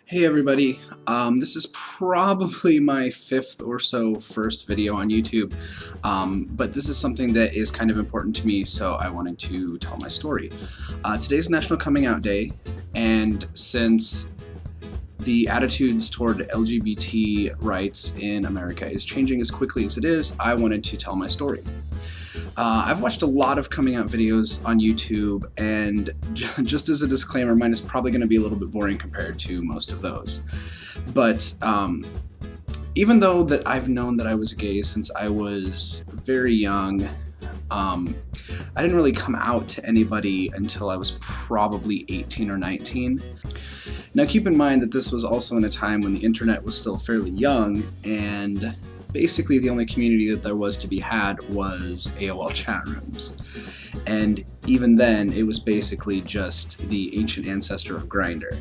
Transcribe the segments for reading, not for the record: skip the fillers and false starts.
Hey everybody, this is probably my fifth or so first video on YouTube, but this is something that is kind of important to me, so I wanted to tell my story. Today's National Coming Out Day, and since the attitudes toward LGBT rights in America is changing as quickly as it is, I wanted to tell my story. I've watched a lot of coming out videos on YouTube, and just as a disclaimer, mine is probably going to be a little bit boring compared to most of those. But even though that I've known that I was gay since I was very young, I didn't really come out to anybody until I was probably 18 or 19. Now keep in mind that this was also in a time when the internet was still fairly young, and basically the only community that there was to be had was AOL chat rooms. And even then, it was basically just the ancient ancestor of Grindr.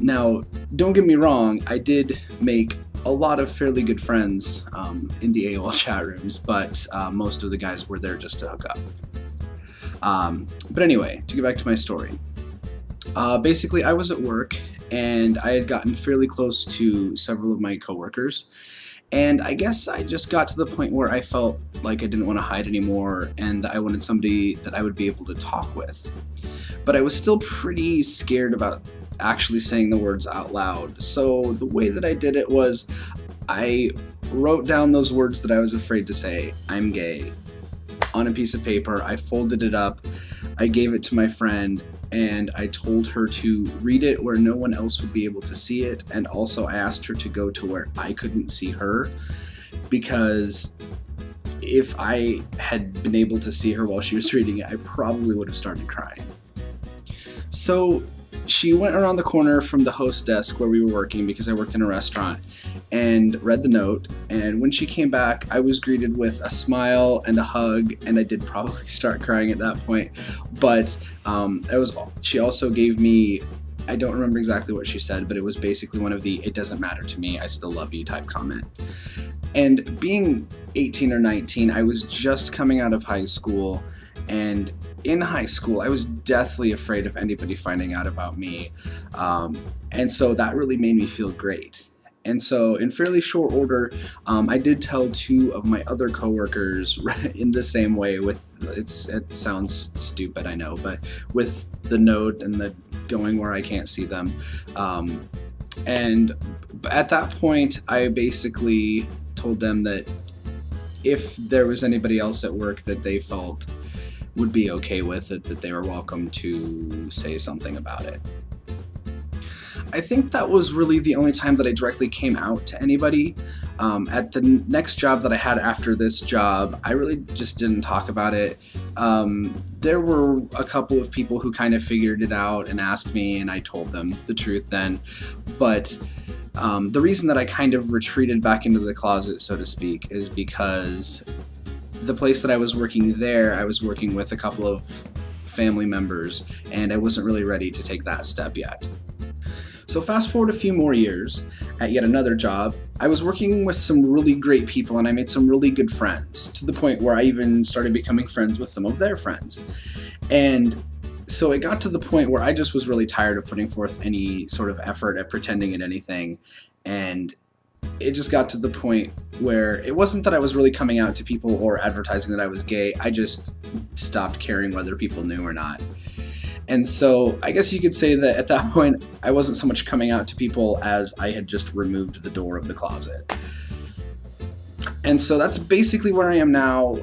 Now, don't get me wrong, I did make a lot of fairly good friends in the AOL chat rooms, but most of the guys were there just to hook up. But anyway, to get back to my story. Basically, I was at work, and I had gotten fairly close to several of my coworkers. And I guess I just got to the point where I felt like I didn't want to hide anymore, and I wanted somebody that I would be able to talk with. But I was still pretty scared about actually saying the words out loud. So the way that I did it was I wrote down those words that I was afraid to say, "I'm gay," on a piece of paper. I folded it up, I gave it to my friend, and I told her to read it where no one else would be able to see it, and also I asked her to go to where I couldn't see her, because if I had been able to see her while she was reading it, I probably would have started crying. So she went around the corner from the host desk where we were working, because I worked in a restaurant, and read the note, and when she came back, I was greeted with a smile and a hug, and I did probably start crying at that point, but she also gave me, I don't remember exactly what she said, but it was basically one of the "it doesn't matter to me, I still love you" type comment. And being 18 or 19, I was just coming out of high school, and in high school, I was deathly afraid of anybody finding out about me, and so that really made me feel great. And so in fairly short order, I did tell two of my other coworkers in the same way with, it sounds stupid, I know, but with the note and the going where I can't see them. And at that point, I basically told them that if there was anybody else at work that they felt would be okay with it, that they were welcome to say something about it. I think that was really the only time that I directly came out to anybody. At the next job that I had after this job, I really just didn't talk about it. There were a couple of people who kind of figured it out and asked me, and I told them the truth then. But the reason that I kind of retreated back into the closet, so to speak, is because the place that I was working there, I was working with a couple of family members, and I wasn't really ready to take that step yet. So fast forward a few more years, at yet another job, I was working with some really great people, and I made some really good friends, to the point where I even started becoming friends with some of their friends. And so it got to the point where I just was really tired of putting forth any sort of effort at pretending at anything, and it just got to the point where it wasn't that I was really coming out to people or advertising that I was gay, I just stopped caring whether people knew or not. And so I guess you could say that at that point, I wasn't so much coming out to people as I had just removed the door of the closet. And so that's basically where I am now.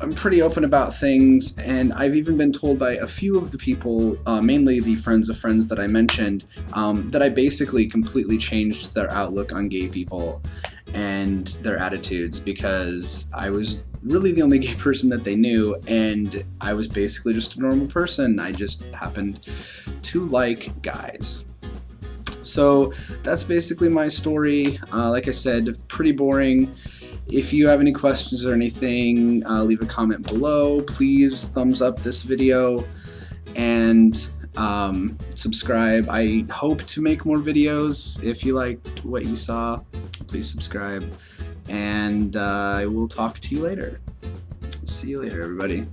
I'm pretty open about things, and I've even been told by a few of the people, mainly the friends of friends that I mentioned, that I basically completely changed their outlook on gay people and their attitudes, because I was really the only gay person that they knew, and I was basically just a normal person. I just happened to like guys. So that's basically my story. Like I said, pretty boring. If you have any questions or anything, leave a comment below. Please thumbs up this video and subscribe. I hope to make more videos. If you liked what you saw, please subscribe, and I will talk to you later. See you later, everybody.